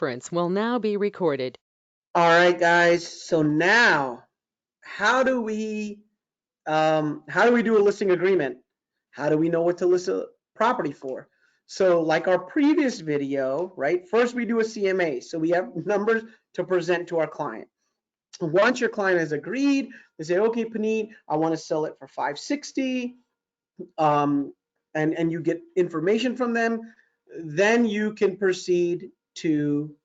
conference will now be recorded. All right, guys. So now, how do we do a listing agreement? How do we know what to list a property for? So like our previous video, right? First we do a CMA. So we have numbers to present to our client. Once your client has agreed, they say, okay, Paneet, I want to sell it for 560. And you get information from them. Then you can proceed to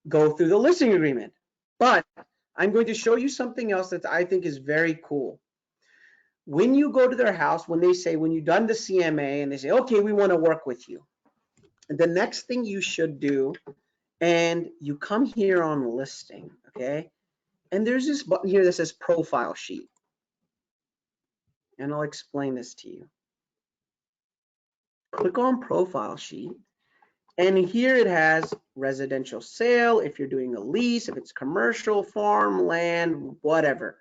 go through the listing agreement. But I'm going to show you something else that I think is very cool. When you go to their house, when you've done the CMA and they say, okay, we want to work with you, the next thing you should do, and you come here on listing, okay? And there's this button here that says profile sheet. And I'll explain this to you. Click on profile sheet. And here it has residential sale, if you're doing a lease, if it's commercial, farm, land, whatever.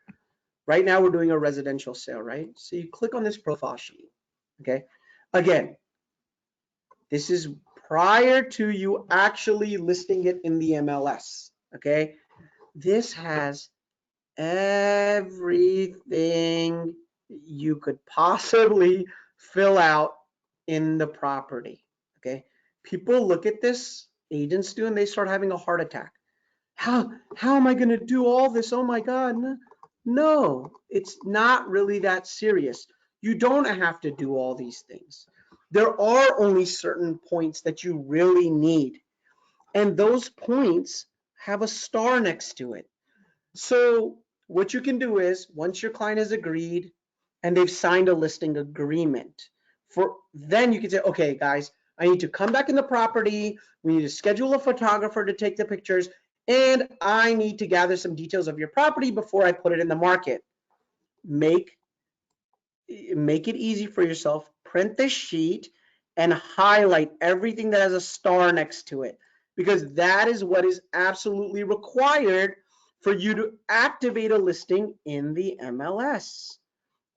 Right now we're doing a residential sale, right? So you click on this profile sheet, okay? Again, this is prior to you actually listing it in the MLS, okay? This has everything you could possibly fill out in the property, okay? People look at this, agents do, and they start having a heart attack. How am I gonna do all this? Oh my God, no, it's not really that serious. You don't have to do all these things. There are only certain points that you really need. And those points have a star next to it. So what you can do is, once your client has agreed and they've signed a listing agreement, then you can say, okay, guys, I need to come back in the property. We need to schedule a photographer to take the pictures, and I need to gather some details of your property before I put it in the market. Make it easy for yourself. Print the sheet and highlight everything that has a star next to it, because that is what is absolutely required for you to activate a listing in the MLS.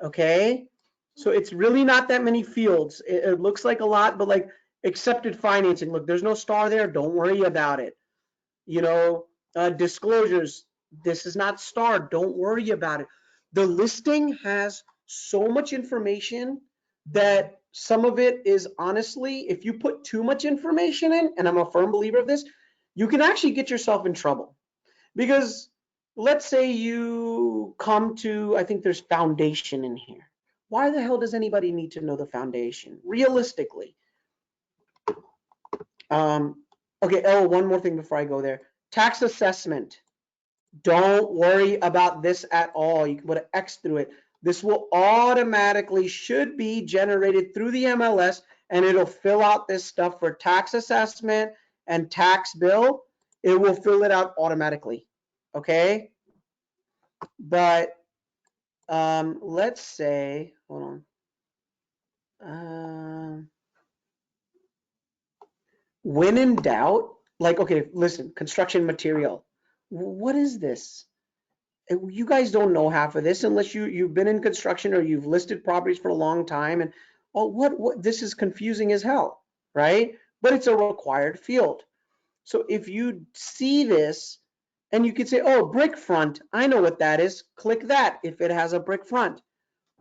Okay? So it's really not that many fields. It looks like a lot, but like accepted financing, look, there's no star there. Don't worry about it. You know, disclosures, this is not starred. Don't worry about it. The listing has so much information that some of it is, honestly, if you put too much information in, and I'm a firm believer of this, you can actually get yourself in trouble. Because let's say you come to, I think there's foundation in here. Why the hell does anybody need to know the foundation? Realistically. Okay, oh, one more thing before I go there. Tax assessment. Don't worry about this at all. You can put an X through it. This will automatically, should be generated through the MLS, and it'll fill out this stuff for tax assessment and tax bill. It will fill it out automatically, okay? But let's say, hold on. When in doubt, like, okay, listen, construction material. What is this? You guys don't know half of this unless you've been in construction or you've listed properties for a long time. And oh, what this is confusing as hell, right? But it's a required field. So if you see this and you could say, oh, brick front, I know what that is. Click that if it has a brick front.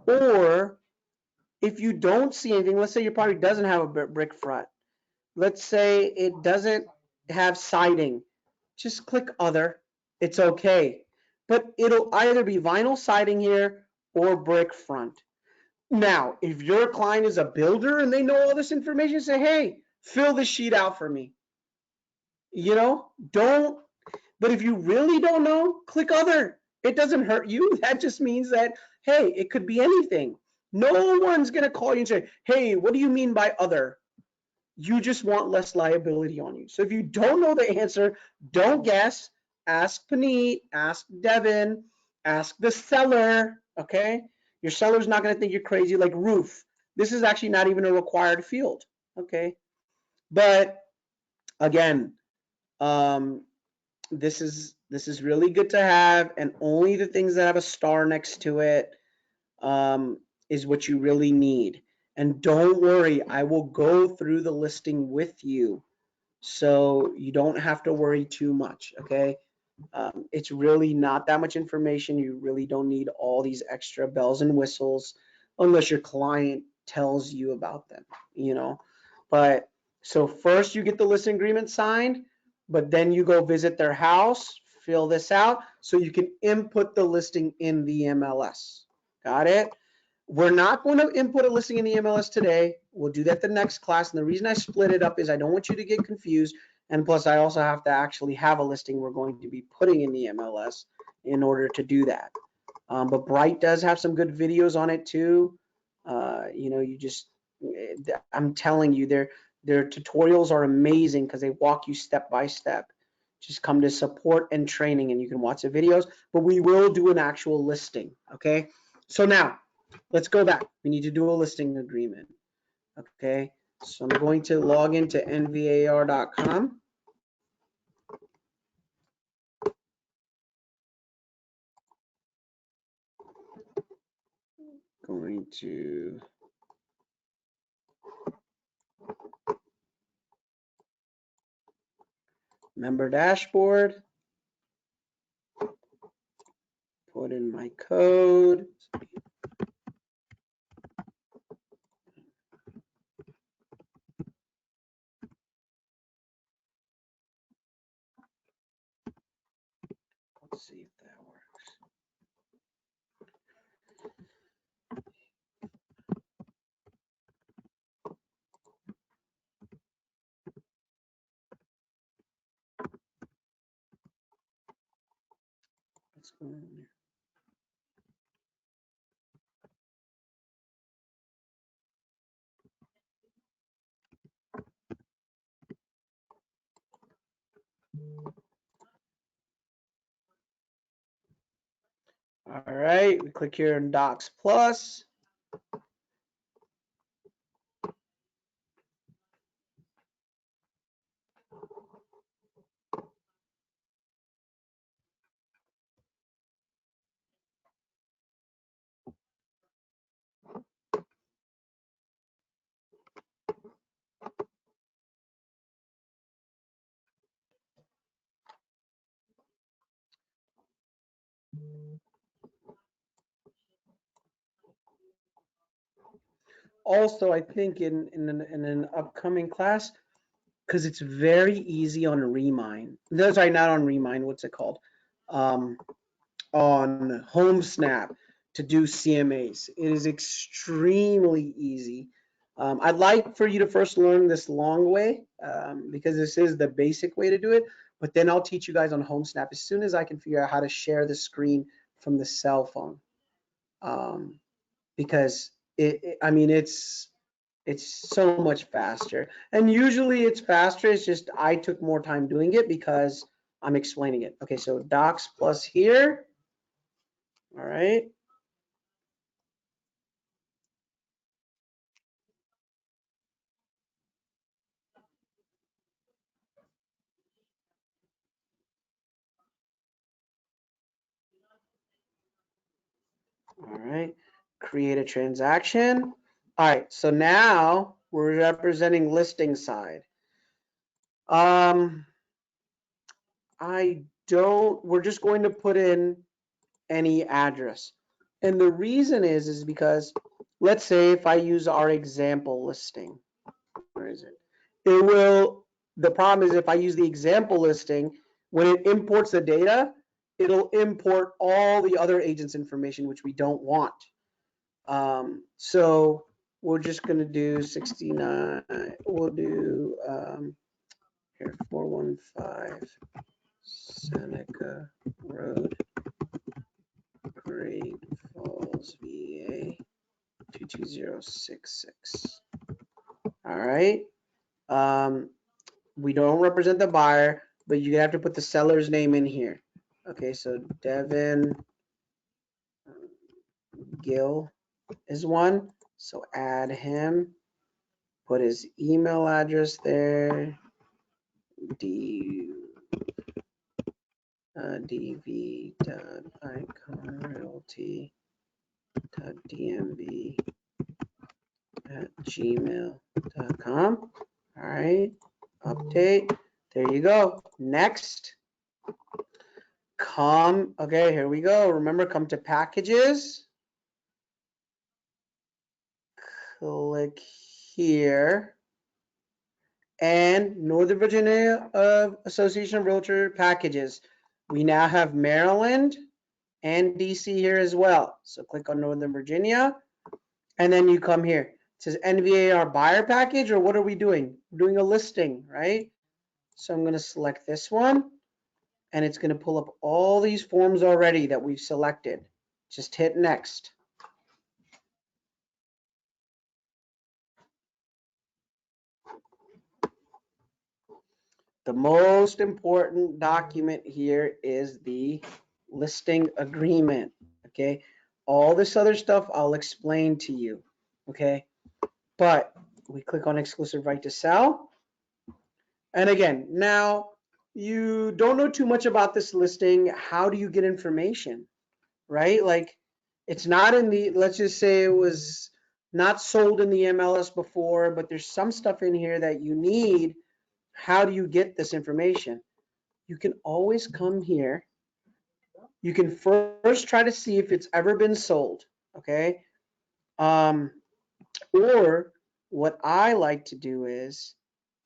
Or if you don't see anything, let's say your property doesn't have a brick front. Let's say it doesn't have siding. Just click other. It's okay. But it'll either be vinyl siding here or brick front. Now, if your client is a builder and they know all this information, say, hey, fill this sheet out for me. You know, don't, but if you really don't know, click other. It doesn't hurt you. That just means that, hey, it could be anything. No one's going to call you and say, hey, what do you mean by other? You just want less liability on you. So if you don't know the answer, don't guess. Ask Paneet, ask Devin, ask the seller, okay? Your seller's not gonna think you're crazy. Like roof. This is actually not even a required field, okay? But again, this is really good to have, and only the things that have a star next to it is what you really need. And don't worry, I will go through the listing with you so you don't have to worry too much, okay? It's really not that much information. You really don't need all these extra bells and whistles unless your client tells you about them, you know. But so first you get the listing agreement signed, but then you go visit their house, fill this out so you can input the listing in the MLS. Got it? We're not going to input a listing in the MLS today. We'll do that the next class. And the reason I split it up is I don't want you to get confused. And plus, I also have to actually have a listing we're going to be putting in the MLS in order to do that. But Bright does have some good videos on it too. You know, I'm telling you, their tutorials are amazing because they walk you step by step. Just come to support and training and you can watch the videos, but we will do an actual listing, okay? So now, let's go back. We need to do a listing agreement, okay? So I'm going to log into nvar.com. Going to member dashboard, put in my code. Let's see if that works. What's going on here? All right, we click here in Docs Plus. Also, I think in an upcoming class, because it's very easy on Remind. No, sorry, not on Remind. What's it called? Um, on HomeSnap to do CMAs. It is extremely easy. I'd like for you to first learn this long way because this is the basic way to do it. But then I'll teach you guys on HomeSnap as soon as I can figure out how to share the screen from the cell phone. Because I mean, it's so much faster. And usually it's faster. It's just I took more time doing it because I'm explaining it. Okay, so Docs Plus here. All right. All right. Create a transaction. All right. So now we're representing listing side. Um, we're just going to put in any address. And the reason is because let's say if I use our example listing, where is it? The problem is if I use the example listing, when it imports the data, it'll import all the other agents' information, which we don't want. So we're just going to do 69. We'll do here 415 Seneca Road, Great Falls, VA 22066. All right. We don't represent the buyer, but you have to put the seller's name in here. Okay, so Devin Gill is one. So add him, put his email address there, dv.iconrealty.dmv@gmail.com. All right, update. There you go. Next. Okay, here we go. Remember, come to packages. Click here. And Northern Virginia Association of Realtor packages. We now have Maryland and DC here as well. So click on Northern Virginia, and then you come here. It says NVAR buyer package, or what are we doing? We're doing a listing, right? So I'm going to select this one, and it's going to pull up all these forms already that we've selected. Just hit next. The most important document here is the listing agreement, okay? All this other stuff I'll explain to you, okay? But we click on exclusive right to sell. And again, now you don't know too much about this listing. How do you get information, right? Like it's not in the, let's just say it was not sold in the MLS before, but there's some stuff in here that you need. How do you get this information? You can always come here. You can first try to see if it's ever been sold, okay? Or what I like to do is,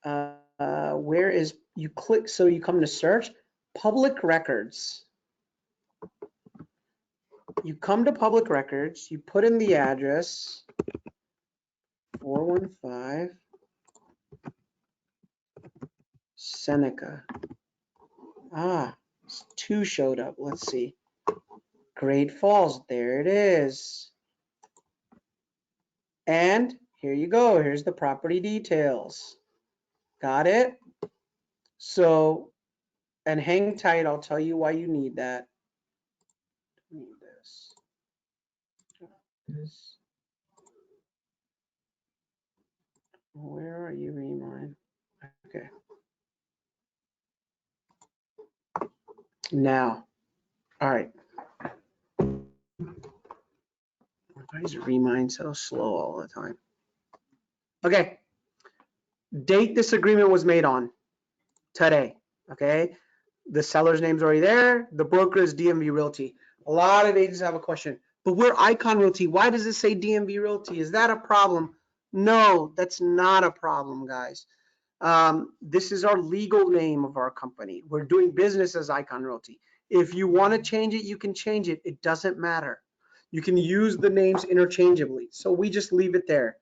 where is, you click, so you come to search, public records. You come to public records, you put in the address, 415 Seneca. Two showed up. Let's see. Great Falls. There it is. And here you go. Here's the property details. Got it? So, and hang tight. I'll tell you why you need that. Need this. Where are you, Remind? Okay. Now, all right. Why does Remind so slow all the time? Okay. Date this agreement was made on today. Okay. The seller's name's already there. The broker is DMV Realty. A lot of agents have a question, but we're Ikon Realty. Why does it say DMV Realty? Is that a problem? No, that's not a problem, guys. This is our legal name of our company. We're doing business as Ikon Realty. If you want to change it, you can change it. It doesn't matter. You can use the names interchangeably. So we just leave it there.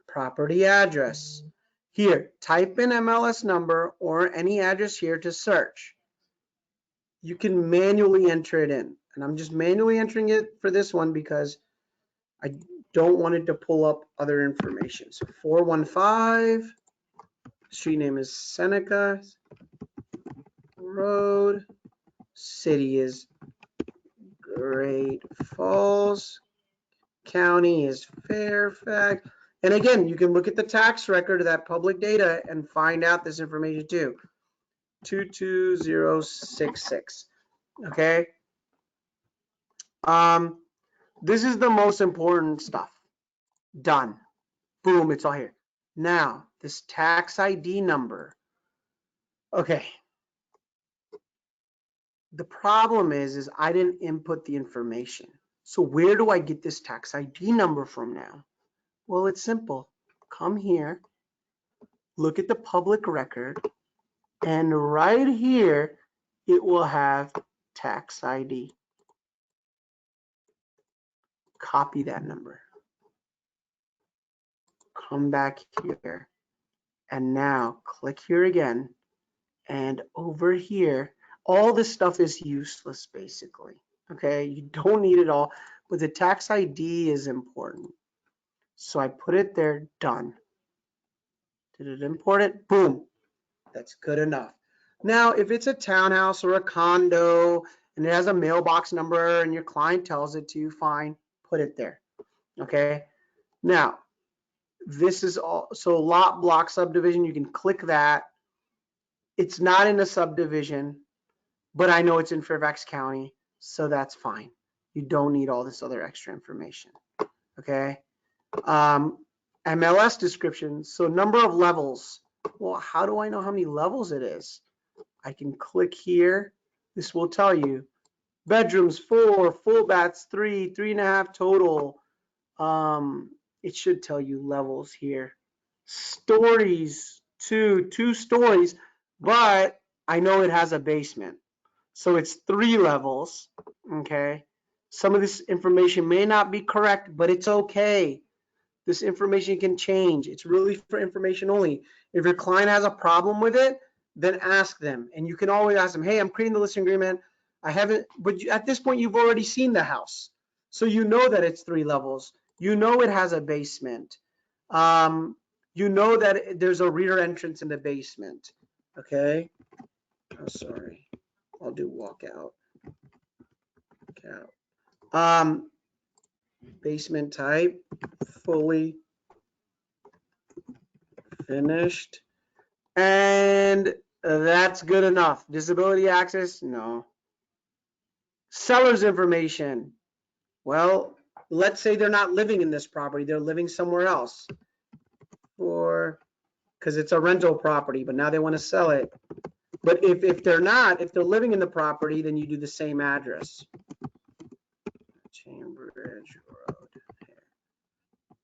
Property address. Here, type in MLS number or any address here to search. You can manually enter it in. And I'm just manually entering it for this one because I don't want it to pull up other information. So 415, street name is Seneca Road, city is Great Falls, county is Fairfax. And again, you can look at the tax record of that public data and find out this information too. 22066. Okay. This is the most important stuff. Done. Boom, it's all here. Now, this tax ID number. Okay. The problem is I didn't input the information. So where do I get this tax ID number from now? Well, it's simple. Come here, look at the public record, and right here, it will have tax ID. Copy that number. Come back here. And now click here again. And over here, all this stuff is useless basically. Okay, you don't need it all, but the tax ID is important. So I put it there, done. Did it import it? Boom. That's good enough. Now, if it's a townhouse or a condo and it has a mailbox number and your client tells it to you, fine, put it there. Okay. Now, this is also lot block subdivision. You can click that. It's not in a subdivision, but I know it's in Fairfax County, so that's fine. You don't need all this other extra information. Okay. MLS description. So number of levels. Well, how do I know how many levels it is? I can click here. This will tell you. Bedrooms 4, full baths 3, 3.5 total. Um, it should tell you levels here. Stories 2 stories, but I know it has a basement. So it's 3 levels. Okay. Some of this information may not be correct, but it's okay. This information can change. It's really for information only. If your client has a problem with it, then ask them. And you can always ask them, hey, I'm creating the listing agreement. I haven't, but at this point, you've already seen the house. So you know that it's 3 levels. You know it has a basement. You know that there's a rear entrance in the basement. Okay. Oh, sorry. I'll do walkout. Basement type, fully finished. And that's good enough. Disability access? No. Seller's information. Well, let's say they're not living in this property. They're living somewhere else. Or because it's a rental property, but now they want to sell it. But if they're not, if they're living in the property, then you do the same address. Cambridge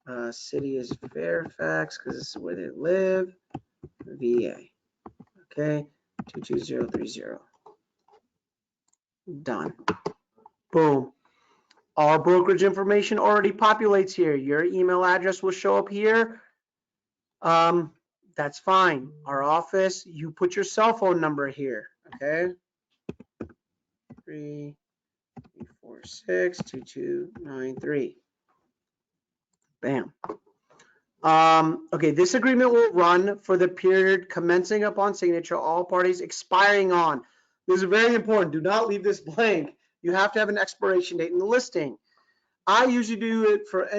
Road. City is Fairfax because it's where they live. VA. Okay. 22030. Done. Boom. Our brokerage information already populates here. Your email address will show up here. That's fine. Our office, you put your cell phone number here. Okay. 346-2293. Bam. Okay, this agreement will run for the period commencing upon signature, all parties expiring on. This is very important. Do not leave this blank. You have to have an expiration date in the listing. I usually do it for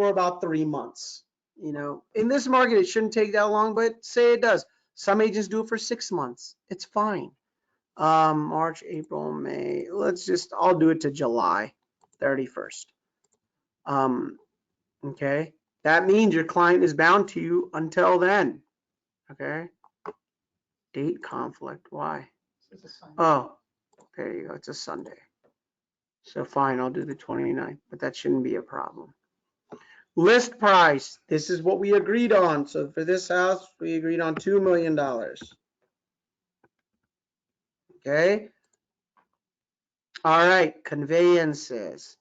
about 3 months. You know, in this market, it shouldn't take that long, but say it does. Some agents do it for 6 months. It's fine. March, April, May. I'll do it to July 31st. Okay. That means your client is bound to you until then. Okay. Date conflict. Why? Oh, there you go. It's a Sunday. So fine, I'll do the 29th, but that shouldn't be a problem. List price. This is what we agreed on. So for this house, we agreed on $2 million. Okay. All right. Conveyances.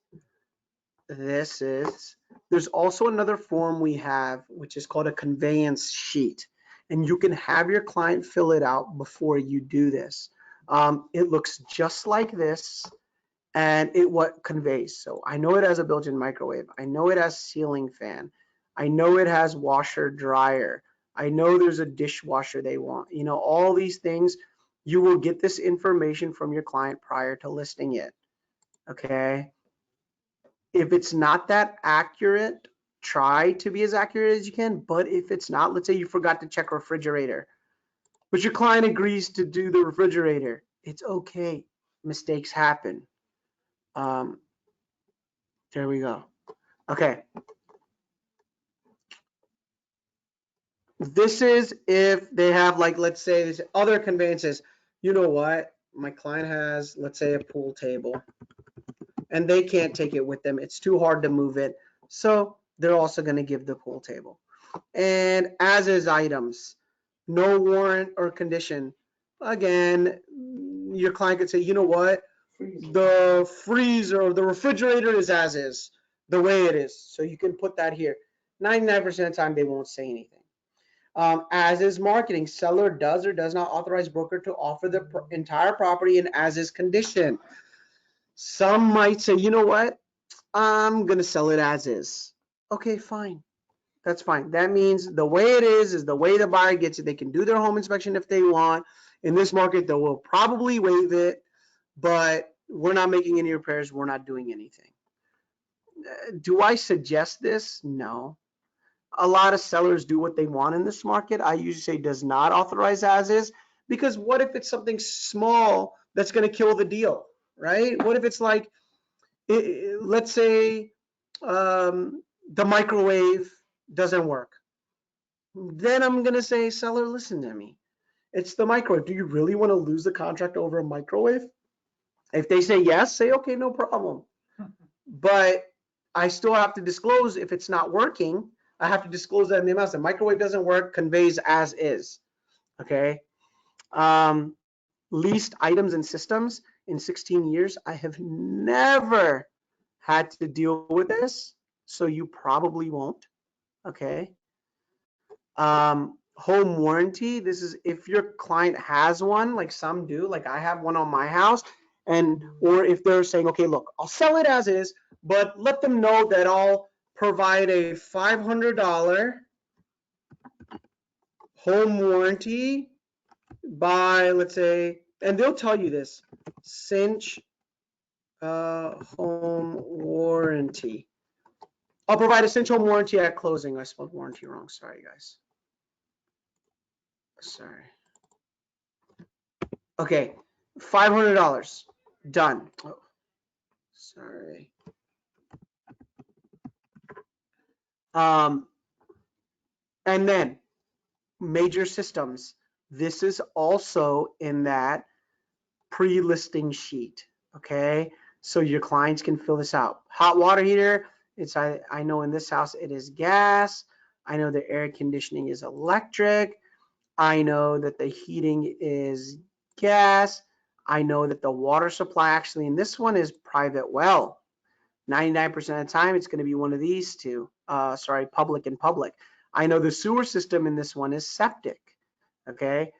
There's also another form we have, which is called a conveyance sheet. And you can have your client fill it out before you do this. It looks just like this. And it what conveys. So I know it has a built-in microwave. I know it has ceiling fan. I know it has washer dryer. I know there's a dishwasher they want. You know, all these things, you will get this information from your client prior to listing it. Okay. If it's not that accurate, try to be as accurate as you can. But if it's not, let's say you forgot to check refrigerator, but your client agrees to do the refrigerator, it's okay. Mistakes happen. There we go. Okay. This is if they have, like, let's say there's other conveyances. You know what? My client has, let's say, a pool table and they can't take it with them. It's too hard to move it. So they're also going to give the pool table. And as is items, no warrant or condition. Again, your client could say, you know what? The freezer or the refrigerator is as is, the way it is. So you can put that here. 99% of the time, they won't say anything. As is marketing, seller does or does not authorize broker to offer the entire property in as is condition. Some might say, you know what? I'm going to sell it as is. Okay, fine. That's fine. That means the way it is the way the buyer gets it. They can do their home inspection if they want. In this market, they will probably waive it, but we're not making any repairs. We're not doing anything. Do I suggest this? No. A lot of sellers do what they want in this market. I usually say does not authorize as is, because what if it's something small that's going to kill the deal, right? What if it's like, let's say the microwave doesn't work. then I'm gonna say, seller, listen to me. It's the microwave. Do you really want to lose the contract over a microwave? If they say yes, say, okay, no problem. But I still have to disclose if it's not working. I have to disclose that in the MLS. The microwave doesn't work, conveys as is. Okay. Leased items and systems in 16 years. I have never had to deal with this, so you probably won't. Okay. Home warranty. This is if your client has one, like some do, like I have one on my house, and or if they're saying, okay, look, I'll sell it as is, but let them know that I'll provide a $500 home warranty by, let's say, and they'll tell you this, Cinch home warranty. I'll provide a Cinch home warranty at closing. I spelled warranty wrong. Sorry, guys. Sorry. Okay, $500. Done. Oh, sorry. And then major systems. This is also in that pre-listing sheet. Okay, so your clients can fill this out. Hot water heater. I know in this house it is gas. I know the air conditioning is electric. I know that the heating is gas. I know that the water supply actually in this one is private well. 99% of the time, it's going to be one of these two. Sorry, public and public. I know the sewer system in this one is septic. Okay.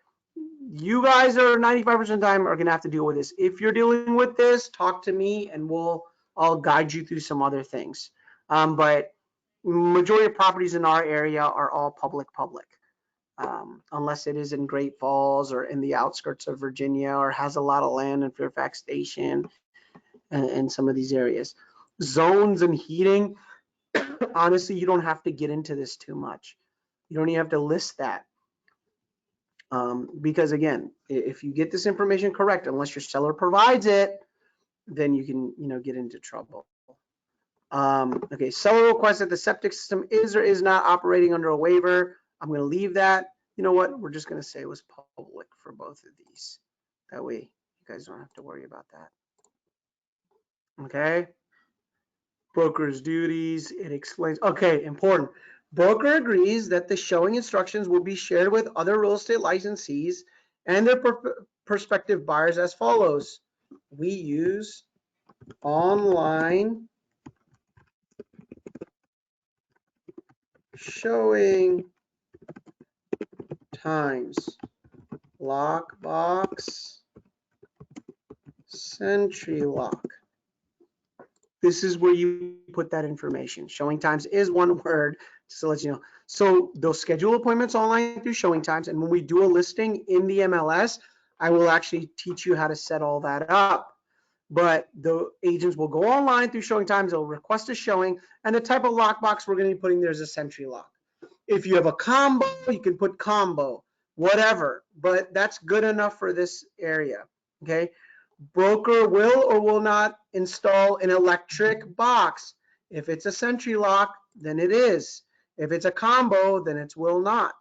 You guys are 95% of the time are going to have to deal with this. If you're dealing with this, talk to me and I'll guide you through some other things. But majority of properties in our area are all public. Unless it is in Great Falls or in the outskirts of Virginia or has a lot of land in Fairfax Station and some of these areas. Zones and heating, honestly, you don't have to get into this too much. You don't even have to list that. Because again, if you get this information correct, unless your seller provides it, then you can, get into trouble. Okay, seller requests that the septic system is or is not operating under a waiver. I'm going to leave that. You know what? We're just going to say it was public for both of these. That way, you guys don't have to worry about that. Okay. Broker's duties. It explains. Okay, important. Broker agrees that the showing instructions will be shared with other real estate licensees and their prospective buyers as follows. We use online showing times, lockbox, Sentry lock. This is where you put that information. Showing times is one word, just to let you know. So they'll schedule appointments online through showing times, and when we do a listing in the MLS, I will actually teach you how to set all that up. But the agents will go online through showing times, they'll request a showing, and the type of lockbox we're going to be putting there is a Sentry lock. If you have a combo, you can put combo, whatever, but that's good enough for this area, okay? Broker will or will not install an electric box. If it's a Sentry lock, then it is. If it's a combo, then it will not.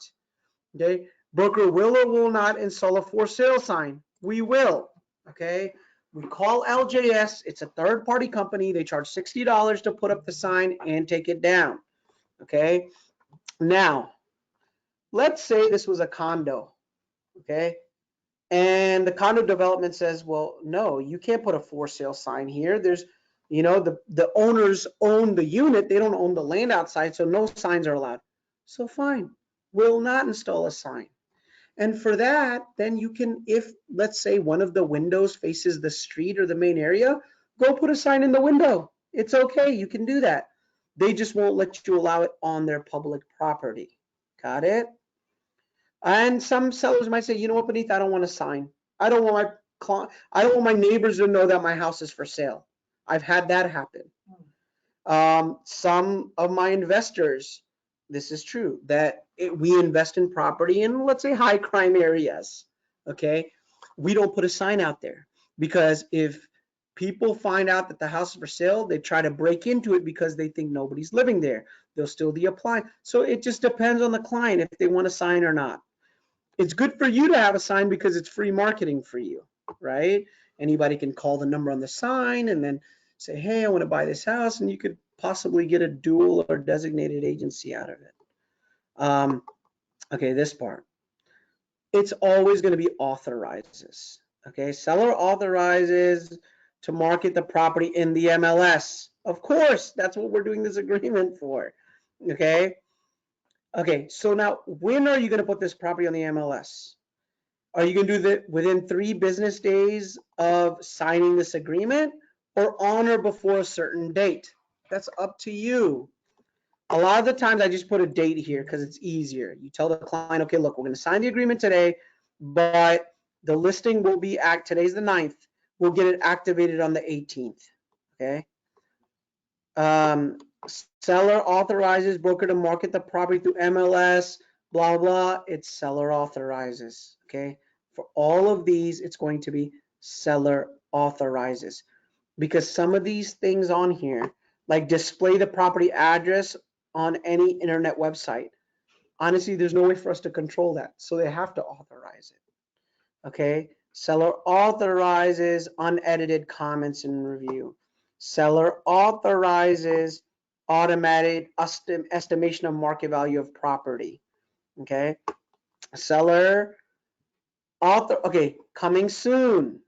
Okay. Broker will or will not install a for sale sign. We will. Okay. We call LJS. It's a third-party company. They charge $60 to put up the sign and take it down. Okay. Now, let's say this was a condo. Okay. And the condo development says, well, no, you can't put a for sale sign here. There's, the owners own the unit. They don't own the land outside, so no signs are allowed. So fine, will not install a sign. And for that, then you can, if let's say one of the windows faces the street or the main area, go put a sign in the window. It's okay, you can do that. They just won't let you allow it on their public property. Got it? And some sellers might say, you know what, Beneath, I don't want a sign. I don't want my neighbors to know that my house is for sale. I've had that happen. Some of my investors, this is true, that we invest in property in, let's say, high crime areas. Okay, we don't put a sign out there because if People find out that the house is for sale, they try to break into it because they think nobody's living there. They'll steal the appliance. So it just depends on the client if they want a sign or not. It's good for you to have a sign because it's free marketing for you, right? Anybody can call the number on the sign and then say, hey, I want to buy this house, and you could possibly get a dual or designated agency out of it. Okay, this part. It's always going to be authorizes. Okay, seller authorizes to market the property in the MLS. Of course, that's what we're doing this agreement for. Okay. Okay, so now when are you going to put this property on the MLS? Are you going to do that within 3 business days of signing this agreement, or on or before a certain date? That's up to you. A lot of the times I just put a date here because it's easier. You tell the client, okay, look, we're going to sign the agreement today, but the listing will be today's the 9th. We'll get it activated on the 18th. Okay. Seller authorizes broker to market the property through MLS, blah, blah. It's seller authorizes. Okay. For all of these, it's going to be seller authorizes, because some of these things on here, like display the property address on any internet website, honestly, there's no way for us to control that. So they have to authorize it. Okay. Seller authorizes unedited comments and review. Seller authorizes automatic estimation of market value of property. Okay. Seller okay, coming soon.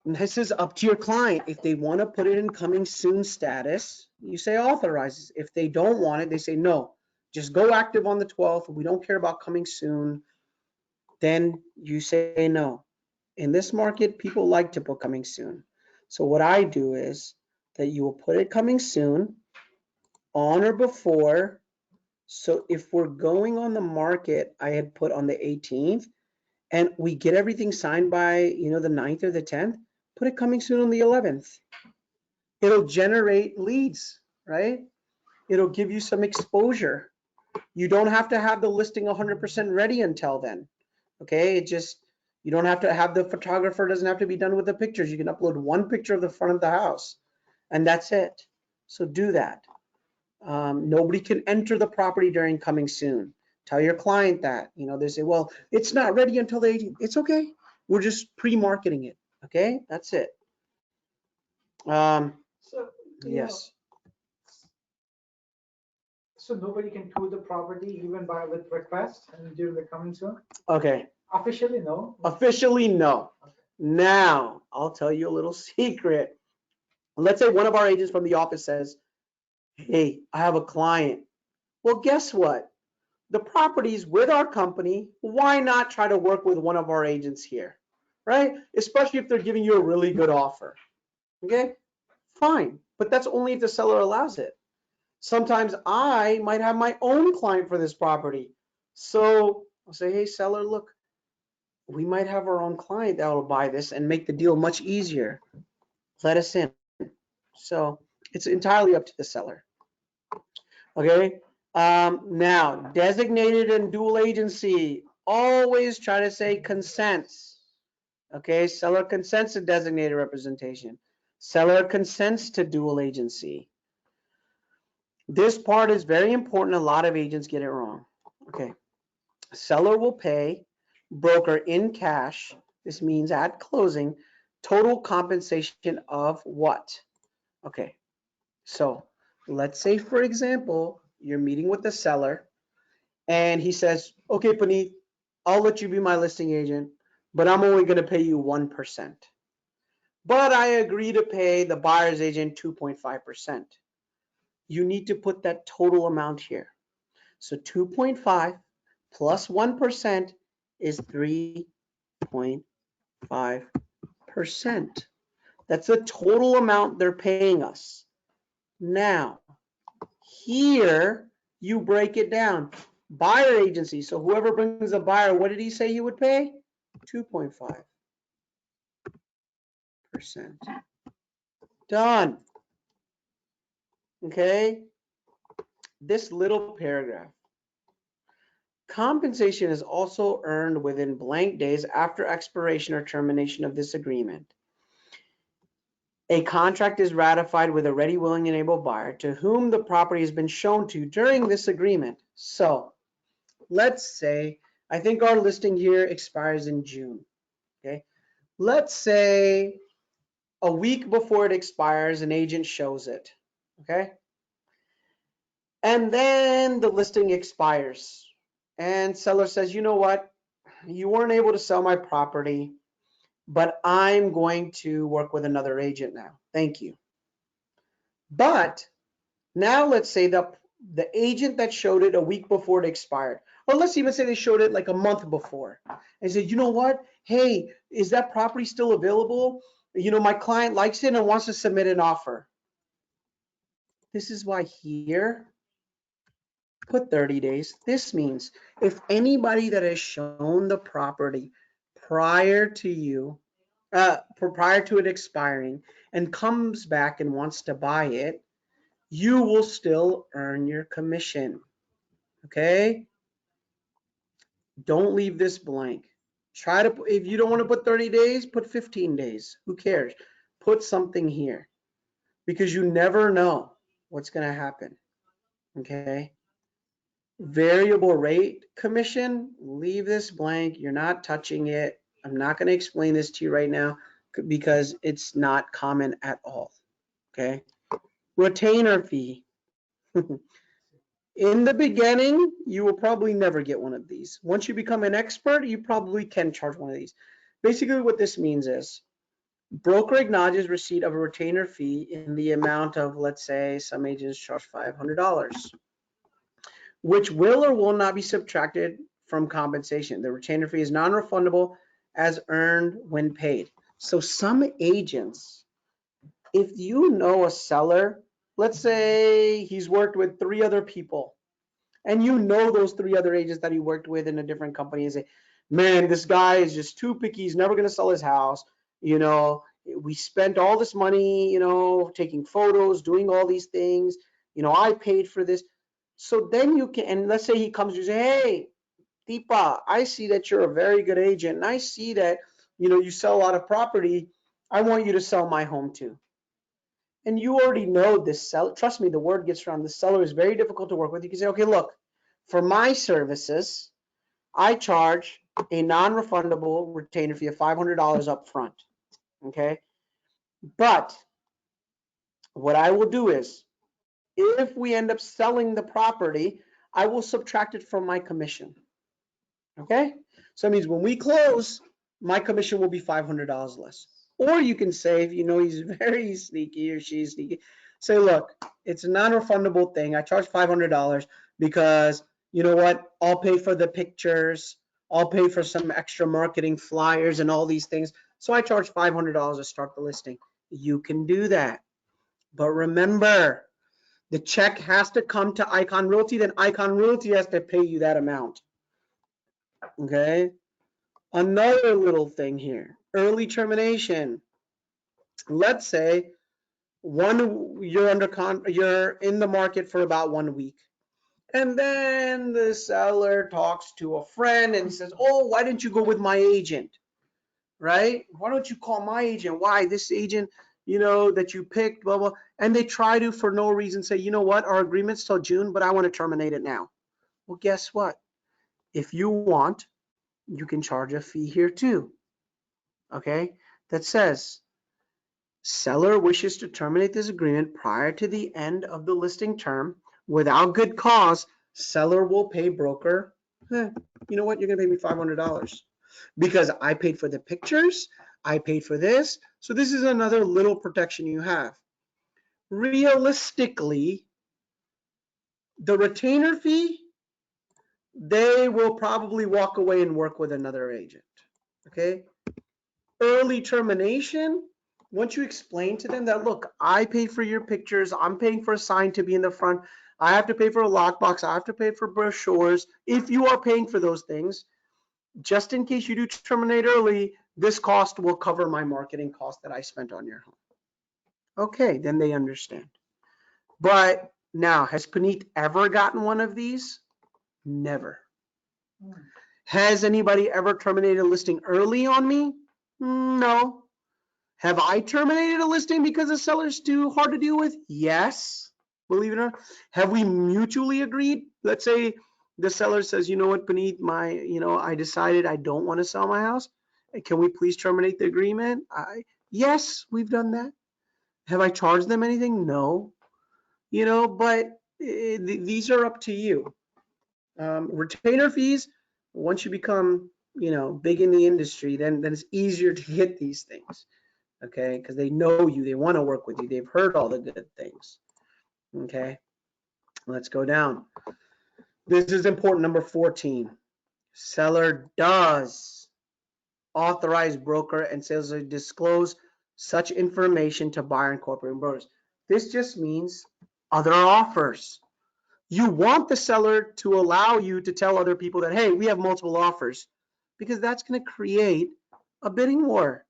This is up to your client. If they want to put it in coming soon status, you say authorizes. If they don't want it, they say no. Just go active on the 12th. We don't care about coming soon. Then you say no. In this market, people like to put coming soon. So what I do is that you will put it coming soon, on or before. So if we're going on the market, I had put on the 18th, and we get everything signed by, the 9th or the 10th, put it coming soon on the 11th. It'll generate leads, right? It'll give you some exposure. You don't have to have the listing 100% ready until then. Okay, you don't have to have the photographer, doesn't have to be done with the pictures. You can upload one picture of the front of the house and that's it. So do that. Nobody can enter the property during coming soon. Tell your client that. They say, well, it's not ready until the 18th. It's okay. We're just pre-marketing it. Okay, that's it. So, Yes. So nobody can tour the property even with request and during the coming soon? Okay. Officially, no? Officially, no. Okay. Now, I'll tell you a little secret. Let's say one of our agents from the office says, hey, I have a client. Well, guess what? The property's with our company. Why not try to work with one of our agents here, right? Especially if they're giving you a really good offer. Okay, fine. But that's only if the seller allows it. Sometimes I might have my own client for this property. So I'll say, hey, seller, look, we might have our own client that will buy this and make the deal much easier. Let us in. So it's entirely up to the seller. Okay. Now, designated and dual agency. Always try to say consents. Okay. Seller consents to designated representation. Seller consents to dual agency. This part is very important. A lot of agents get it wrong. Okay. Seller will pay broker in cash. This means at closing, total compensation of what? Okay. So let's say, for example, you're meeting with the seller and he says, okay, Puneet, I'll let you be my listing agent, but I'm only going to pay you 1%. But I agree to pay the buyer's agent 2.5%. You need to put that total amount here. So 2.5 plus 1% is 3.5%. That's the total amount they're paying us. Now, here you break it down. Buyer agency. So whoever brings a buyer, what did he say he would pay? 2.5%. Done. Okay. This little paragraph. Compensation is also earned within blank days after expiration or termination of this agreement. A contract is ratified with a ready, willing, and able buyer to whom the property has been shown to during this agreement. So let's say, I think our listing here expires in June. Okay. Let's say a week before it expires, an agent shows it. Okay. And then the listing expires. And seller says, you know what? You weren't able to sell my property, but I'm going to work with another agent now. Thank you. But now let's say the agent that showed it a week before it expired, or let's even say they showed it like a month before, and said, you know what? Hey, is that property still available? My client likes it and wants to submit an offer. This is why here, put 30 days. This means if anybody that has shown the property prior to you, prior to it expiring, and comes back and wants to buy it, you will still earn your commission. Okay? Don't leave this blank. Try to, if you don't want to put 30 days, put 15 days. Who cares? Put something here because you never know what's going to happen. Okay? Variable rate commission, leave this blank. You're not touching it. I'm not going to explain this to you right now because it's not common at all. Okay? Retainer fee. In the beginning, you will probably never get one of these. Once you become an expert, you probably can charge one of these. Basically, what this means is broker acknowledges receipt of a retainer fee in the amount of, let's say, some agents charge $500, which will or will not be subtracted from compensation. The retainer fee is non-refundable as earned when paid. So some agents, if you know a seller, let's say he's worked with 3 other people, and you know those 3 other agents that he worked with in a different company, and say, man, this guy is just too picky. He's never going to sell his house. We spent all this money, taking photos, doing all these things. I paid for this. So then you can, and let's say he comes to you and say, hey, Deepa, I see that you're a very good agent, and I see that, you sell a lot of property. I want you to sell my home too. And you already know this seller. Trust me, the word gets around. The seller is very difficult to work with. You can say, okay, look, for my services, I charge a non-refundable retainer fee of $500 up front. Okay. But what I will do is, if we end up selling the property, I will subtract it from my commission. Okay. So that means when we close, my commission will be $500 less. Or you can say, if you know he's very sneaky or she's sneaky, say, look, it's a non-refundable thing. I charge $500 because you know what? I'll pay for the pictures. I'll pay for some extra marketing flyers and all these things. So I charge $500 to start the listing. You can do that. But remember, the check has to come to Ikon Realty, then Ikon Realty has to pay you that amount. Okay? Another little thing here, early termination. Let's say you're in the market for about 1 week. And then the seller talks to a friend and says, oh, why didn't you go with my agent? Right? Why don't you call my agent? Why? This agent, that you picked, blah, blah. And they try to, for no reason, say, you know what? Our agreement's till June, but I want to terminate it now. Well, guess what? If you want, you can charge a fee here too. Okay? That says, seller wishes to terminate this agreement prior to the end of the listing term without good cause, seller will pay broker, you know what, you're going to pay me $500 because I paid for the pictures, I paid for this. So this is another little protection you have. Realistically, the retainer fee, they will probably walk away and work with another agent. Okay? Early termination, once you explain to them that, look, I paid for your pictures, I'm paying for a sign to be in the front, I have to pay for a lockbox, I have to pay for brochures. If you are paying for those things, just in case you do terminate early, this cost will cover my marketing cost that I spent on your home. Okay, then they understand. But now, has Puneet ever gotten one of these? Never. Has anybody ever terminated a listing early on me? No. Have I terminated a listing because the seller's too hard to deal with? Yes, believe it or not. Have we mutually agreed? Let's say the seller says, you know what, Puneet, I decided I don't want to sell my house. Can we please terminate the agreement? Yes, we've done that. Have I charged them anything? No. But these are up to you. Retainer fees, once you become, big in the industry, then it's easier to get these things. Okay, because they know you, they want to work with you, they've heard all the good things. Okay, let's go down. This is important, number 14. Seller does authorize broker and sales to disclose such information to buyer incorporated brokers. This just means other offers. You want the seller to allow you to tell other people that, hey, we have multiple offers, because that's going to create a bidding war.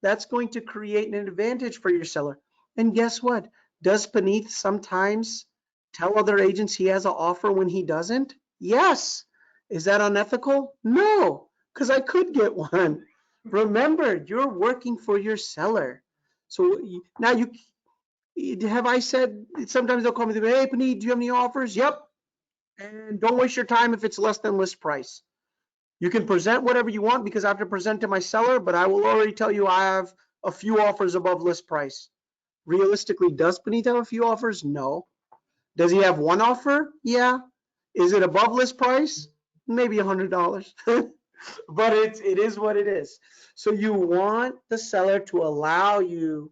That's going to create an advantage for your seller. And guess what? Does Puneet sometimes tell other agents he has an offer when he doesn't? Yes. Is that unethical? No, because I could get one. Remember, you're working for your seller. So now have I said, sometimes they'll call me, hey, Puneet, do you have any offers? Yep. And don't waste your time if it's less than list price. You can present whatever you want, because I have to present to my seller, but I will already tell you I have a few offers above list price. Realistically, does Puneet have a few offers? No. Does he have one offer? Yeah. Is it above list price? Maybe $100. But it is what it is. So you want the seller to allow you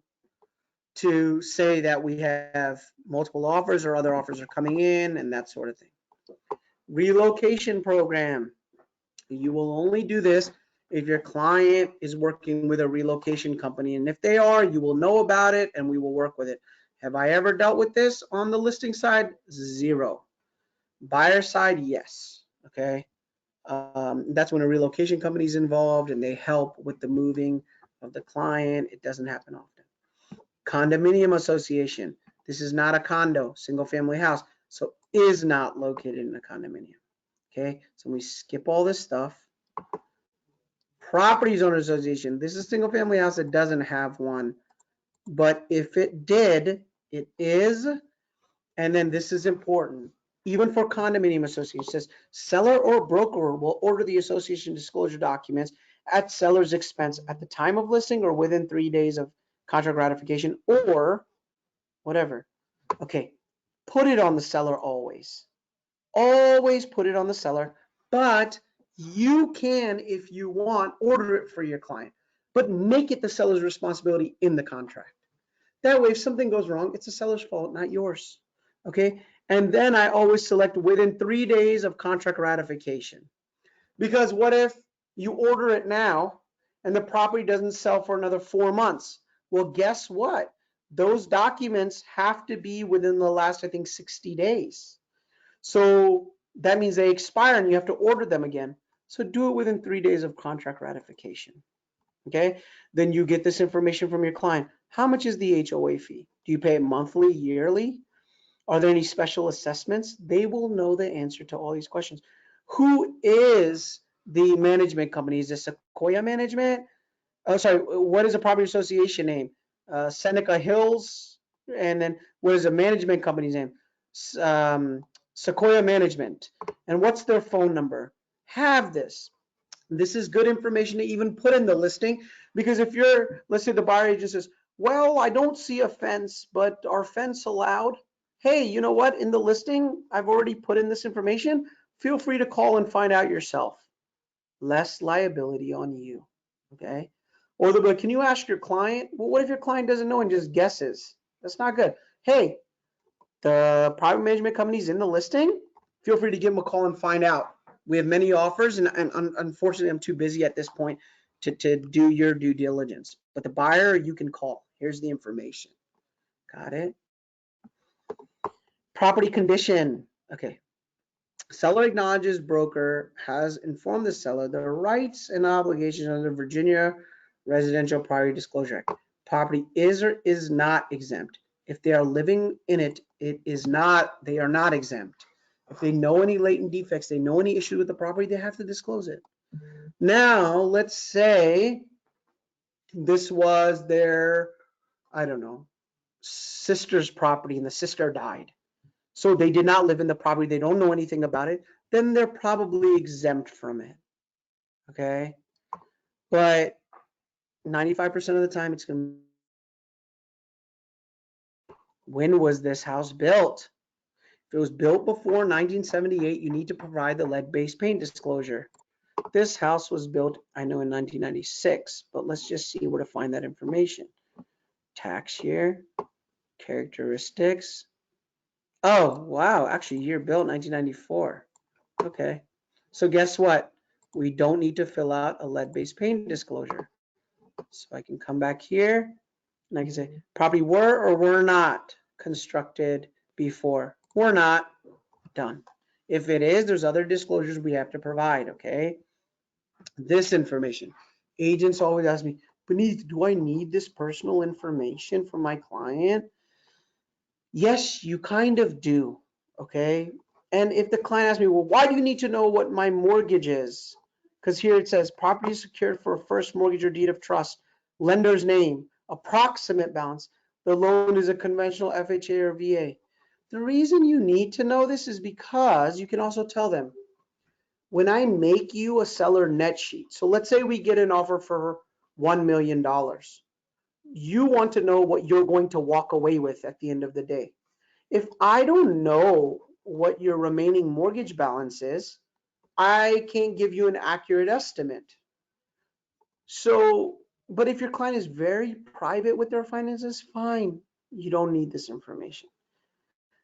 to say that we have multiple offers or other offers are coming in and that sort of thing. Relocation program. You will only do this if your client is working with a relocation company. And if they are, you will know about it and we will work with it. Have I ever dealt with this on the listing side? Zero. Buyer side, yes. Okay. That's when a relocation company is involved and they help with the moving of the client. It doesn't happen often. Condominium association. This is not a condo, single family house, so is not located in a condominium. Okay, so we skip all this stuff. Properties owner association. This is a single family house that doesn't have one, but if it did, it is. And then this is important. Even for condominium association, it says seller or broker will order the association disclosure documents at seller's expense at the time of listing or within 3 days of contract ratification or whatever. Okay, put it on the seller always. Always put it on the seller, but you can, if you want, order it for your client, but make it the seller's responsibility in the contract. That way, if something goes wrong, it's the seller's fault, not yours. Okay, and then I always select within 3 days of contract ratification. Because what if you order it now and the property doesn't sell for another 4 months? Well, guess what? Those documents have to be within the last, I think, 60 days. So that means they expire and you have to order them again. So do it within 3 days of contract ratification. Okay, then you get this information from your client. How much is the HOA fee? Do you pay it monthly, yearly? Are there any special assessments? They will know the answer to all these questions. Who is the management company? Is this Sequoia Management? Oh, sorry, what is the property association name? Seneca Hills. And then what is the management company's name? Sequoia Management. And what's their phone number? Have this. This is good information to even put in the listing, because if you're, let's say the buyer agent says, well, I don't see a fence, but are fence allowed? Hey, you know what? In the listing, I've already put in this information. Feel free to call and find out yourself. Less liability on you, okay? Or they'll be like, can you ask your client? Well, what if your client doesn't know and just guesses? That's not good. Hey, the private management company's in the listing. Feel free to give them a call and find out. We have many offers, and unfortunately, I'm too busy at this point to do your due diligence. But the buyer, you can call. Here's the information. Got it? Property condition. Okay. Seller acknowledges broker has informed the seller the rights and obligations under Virginia Residential Property Disclosure Act. Property is or is not exempt. If they are living in it, they are not exempt. If they know any latent defects, they know any issues with the property, they have to disclose it. Now, let's say This was their, I don't know, sister's property and the sister died. So they did not live in the property. They don't know anything about it. Then they're probably exempt from it. Okay. But 95% of the time it's going to, when was this house built? If it was built before 1978, you need to provide the lead-based paint disclosure. This house was built, I know, in 1996, but let's just see where to find that information. Tax year, characteristics. Oh, wow, actually year built 1994. Okay, so guess what? We don't need to fill out a lead-based paint disclosure. So I can come back here and I can say property were or were not constructed before. Were not. Done. If it is, there's other disclosures we have to provide, okay? This information. Agents always ask me, Beneath, do I need this personal information from my client? Yes, you kind of do, okay? And if the client asks me, well, why do you need to know what my mortgage is? Because here it says property secured for a first mortgage or deed of trust, lender's name, approximate balance. The loan is a conventional FHA or VA. The reason you need to know this is because you can also tell them, when I make you a seller net sheet, so let's say we get an offer for $1 million. You want to know what you're going to walk away with at the end of the day. If I don't know what your remaining mortgage balance is, I can't give you an accurate estimate. So, but if your client is very private with their finances, fine. You don't need this information.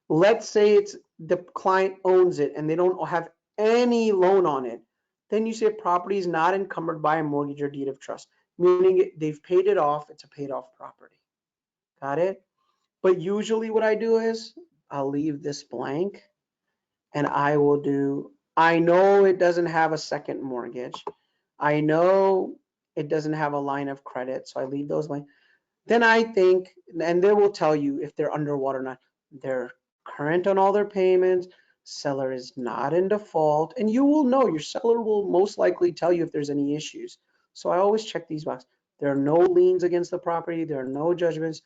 Let's say it's the client owns it and they don't have any loan on it. Then you say property is not encumbered by a mortgage or deed of trust, meaning they've paid it off. It's a paid off property. Got it? But usually what I do is I'll leave this blank and I will do, I know it doesn't have a second mortgage. I know it doesn't have a line of credit. So I leave those blank. Then I think, and they will tell you if they're underwater or not. They're current on all their payments. Seller is not in default. And you will know, your seller will most likely tell you if there's any issues. So I always check these boxes. There are no liens against the property. There are no judgments.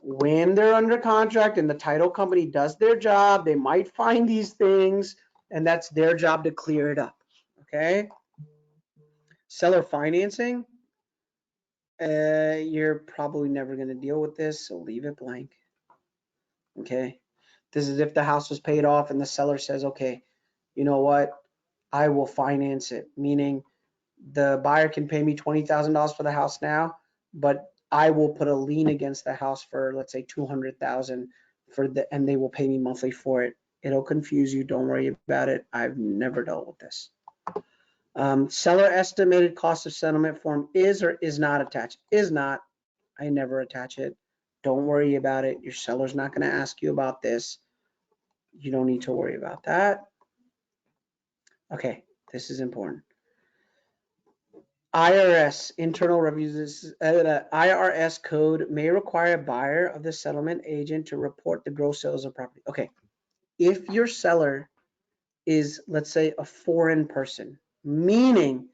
When they're under contract and the title company does their job, they might find these things, and that's their job to clear it up. Okay? Seller financing. You're probably never going to deal with this, so leave it blank. Okay, this is if the house was paid off and the seller says, okay, you know what, I will finance it, meaning the buyer can pay me $20,000 for the house now, but I will put a lien against the house for, let's say, $200,000 for the, and they will pay me monthly for it. It'll confuse you. Don't worry about it. I've never dealt with this. Seller estimated cost of settlement form is or is not attached. Is not. I never attach it. Don't worry about it. Your seller's not going to ask you about this. You don't need to worry about that. Okay, this is important. IRS, internal reviews, IRS code may require a buyer of the settlement agent to report the gross sales of property. Okay, if your seller is, let's say, a foreign person, meaning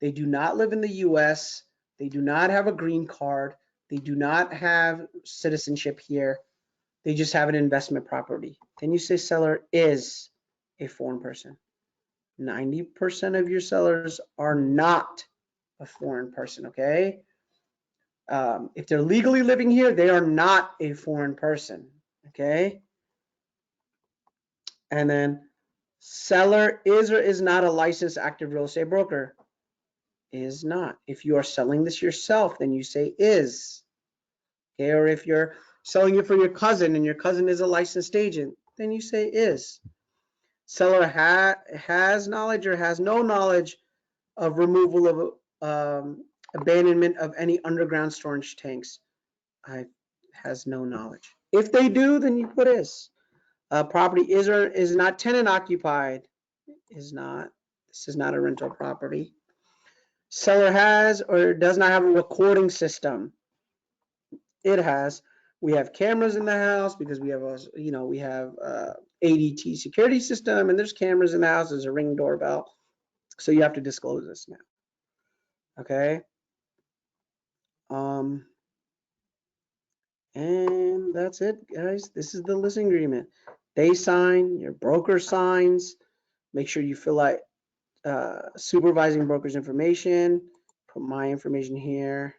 they do not live in the US, they do not have a green card, they do not have citizenship here, they just have an investment property, then you say seller is a foreign person. 90% of your sellers are not a foreign person, okay? If they're legally living here, they are not a foreign person, okay? And then seller is or is not a licensed active real estate broker. Is not. If you are selling this yourself, then you say is. Okay, or if you're selling it for your cousin and your cousin is a licensed agent, then you say is. Seller has knowledge or has no knowledge of removal of abandonment of any underground storage tanks. Has no knowledge. If they do, then you put is. Property is or is not tenant occupied. Is not. This is not a rental property. Seller has or does not have a recording system. It has. We have cameras in the house because we have we have ADT security system, and there's cameras in the house. There's a Ring doorbell, so you have to disclose this now. Okay. And that's it, guys. This is the listing agreement. They sign, your broker signs. Make sure you fill out supervising broker's information. Put my information here.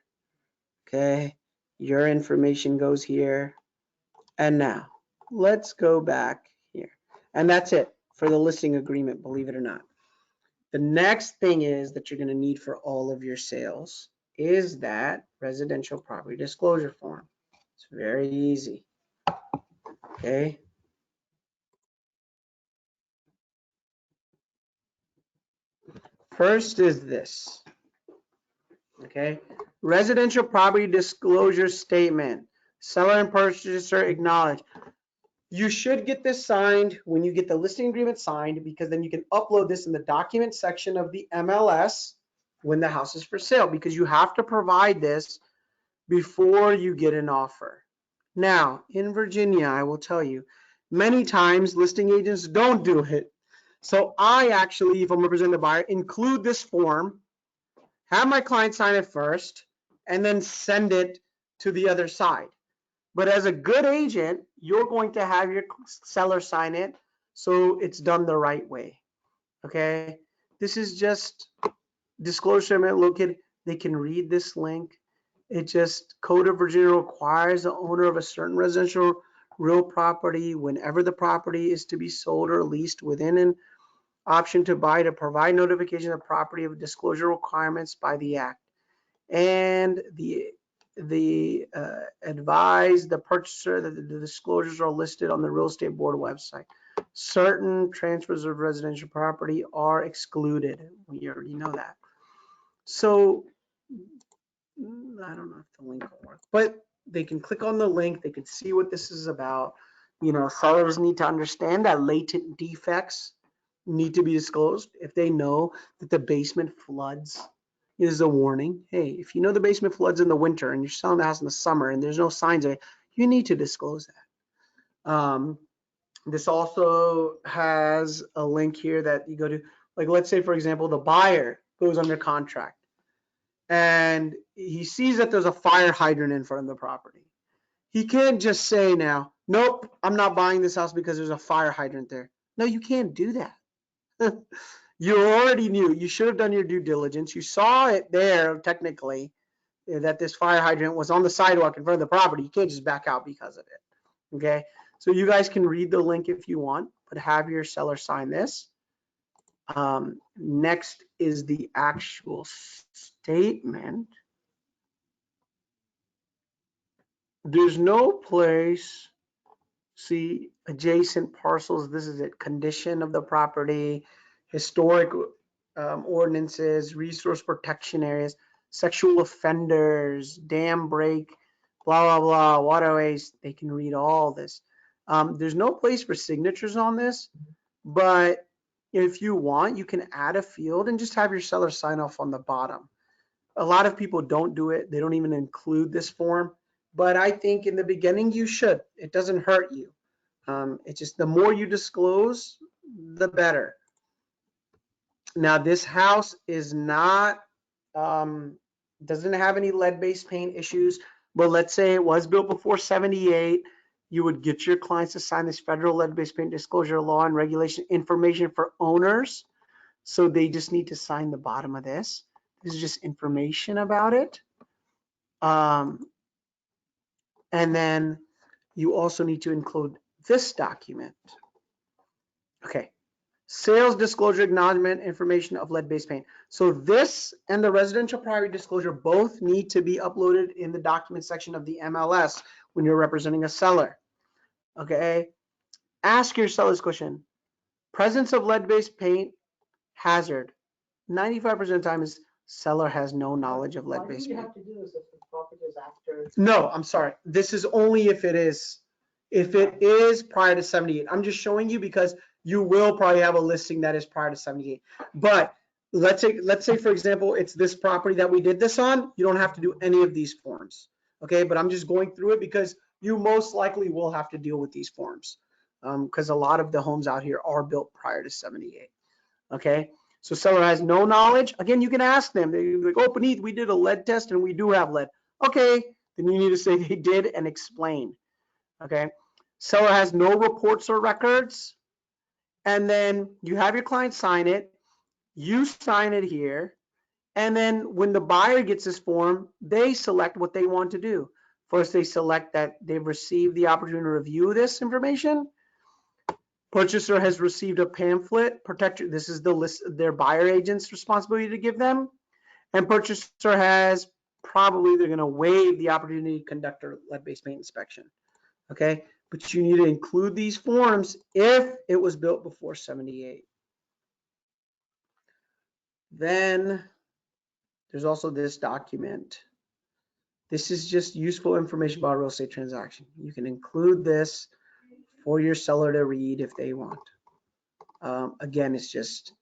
Okay. Your information goes here. And now let's go back here. And that's it for the listing agreement, believe it or not. The next thing is that you're going to need for all of your sales is that residential property disclosure form. It's very easy. Okay. First is this. Okay. Residential property disclosure statement. Seller and purchaser acknowledge. You should get this signed when you get the listing agreement signed, because then you can upload this in the document section of the MLS when the house is for sale, because you have to provide this before you get an offer. Now, in Virginia, I will tell you, many times listing agents don't do it. So I actually, if I'm representing the buyer, include this form, have my client sign it first, and then send it to the other side. But as a good agent, you're going to have your seller sign it so it's done the right way. Okay? This is just disclosure located. They can read this link. It just, Code of Virginia requires the owner of a certain residential real property, whenever the property is to be sold or leased, within an option to buy, to provide notification of property of disclosure requirements by the act. And the advise the purchaser that the disclosures are listed on the real estate board website. Certain transfers of residential property are excluded. We already know that. So I don't know if the link will work, but they can click on the link. They can see what this is about. Sellers need to understand that latent defects need to be disclosed. If they know that the basement floods, is a warning. Hey, if you know the basement floods in the winter and you're selling the house in the summer and there's no signs of it, you need to disclose that. This also has a link here that you go to, like, let's say, for example, the buyer goes under contract and he sees that there's a fire hydrant in front of the property. He can't just say now, nope, I'm not buying this house because there's a fire hydrant there. No, you can't do that. You already knew. You should have done your due diligence. You saw it there, technically, that this fire hydrant was on the sidewalk in front of the property. You can't just back out because of it. Okay? So you guys can read the link if you want, but have your seller sign this. Next is the actual statement. There's no place. See, adjacent parcels. This is it. Condition of the property, historic ordinances, resource protection areas, sexual offenders, dam break, blah, blah, blah, waterways. They can read all this. There's no place for signatures on this, but if you want, you can add a field and just have your seller sign off on the bottom. A lot of people don't do it. They don't even include this form, but I think in the beginning you should. It doesn't hurt you. It's just the more you disclose, the better. Now this house is not, doesn't have any lead-based paint issues, but let's say it was built before 78, you would get your clients to sign this federal lead-based paint disclosure law and regulation information for owners. So they just need to sign the bottom of this. This is just information about it. And then you also need to include this document. Okay. Sales disclosure acknowledgement information of lead-based paint. So this and the residential property disclosure both need to be uploaded in the document section of the MLS when you're representing a seller. Okay. Ask your seller's question. Presence of lead-based paint hazard. 95% of the time is seller has no knowledge of lead-based paint. Why do you have to do this if the property is after? No, I'm sorry. This is only if it is prior to 78. I'm just showing you because you will probably have a listing that is prior to 78. But let's say for example, it's this property that we did this on. You don't have to do any of these forms. Okay, but I'm just going through it because you most likely will have to deal with these forms because a lot of the homes out here are built prior to 78. Okay, so seller has no knowledge. Again, you can ask them. They're like, oh, Puneet, we did a lead test and we do have lead. Okay, then you need to say they did and explain. Okay, seller has no reports or records, and then you have your client sign it, you sign it here, and then when the buyer gets this form, they select what they want to do. First, they select that they've received the opportunity to review this information. Purchaser has received a pamphlet. Protector, this is the list, their buyer agent's responsibility to give them. And purchaser has probably, they're going to waive the opportunity to conduct a lead-based paint inspection. Okay, but you need to include these forms if it was built before 78. Then there's also this document. This is just useful information about a real estate transaction. You can include this for your seller to read if they want. Again, it's just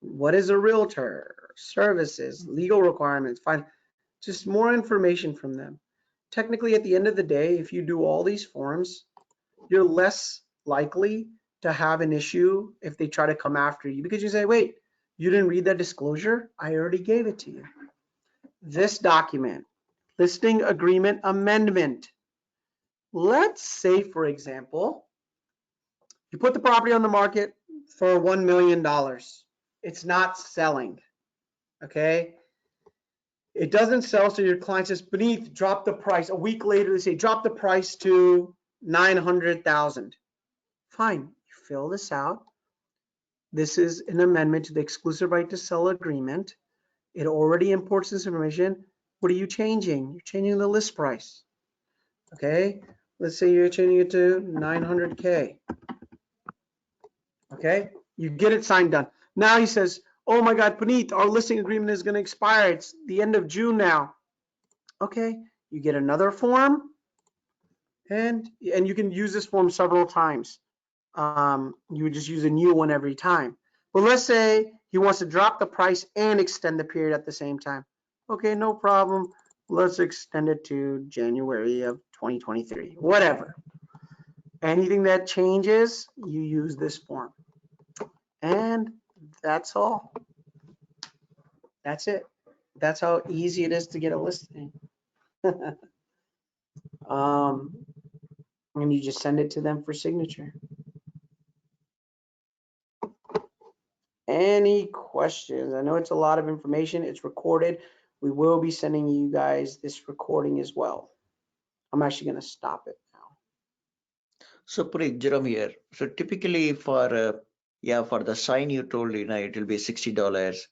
what is a realtor, services, legal requirements, fine, just more information from them. Technically, at the end of the day, if you do all these forms, you're less likely to have an issue if they try to come after you, because you say, wait, you didn't read that disclosure? I already gave it to you. This document, listing agreement amendment. Let's say, for example, you put the property on the market for $1 million. It's not selling, okay? It doesn't sell, so your client says, beneath, drop the price. A week later, they say, drop the price to 900,000. Fine, you fill this out. This is an amendment to the exclusive right to sell agreement. It already imports this information. What are you changing? You're changing the list price, okay? Let's say you're changing it to 900K. Okay, you get it signed done. Now he says, oh my God, Puneet, our listing agreement is going to expire. It's the end of June now. Okay, you get another form, and you can use this form several times. You would just use a new one every time. But let's say he wants to drop the price and extend the period at the same time. Okay, no problem. Let's extend it to January of 2023, whatever. Anything that changes, you use this form. And that's all. That's it. That's how easy it is to get a listing. And you just send it to them for signature. Any questions? I know it's a lot of information. It's recorded. We will be sending you guys this recording as well. I'm actually going to stop it now. So Puneet, Jerome here. So typically for for the sign you told, it will be $60,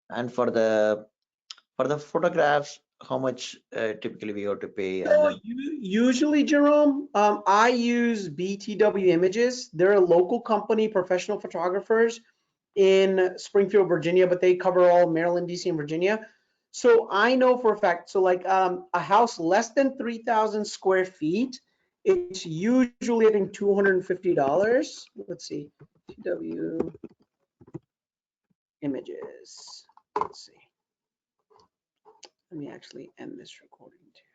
and for the photographs, how much typically we have to pay? So usually, Jerome, I use BTW Images. They're a local company, professional photographers in Springfield, Virginia, but they cover all Maryland, DC, and Virginia. So I know for a fact, so like a house less than 3,000 square feet, it's usually, I think, $250. Let's see, BTW Images. Let's see. Let me actually end this recording too.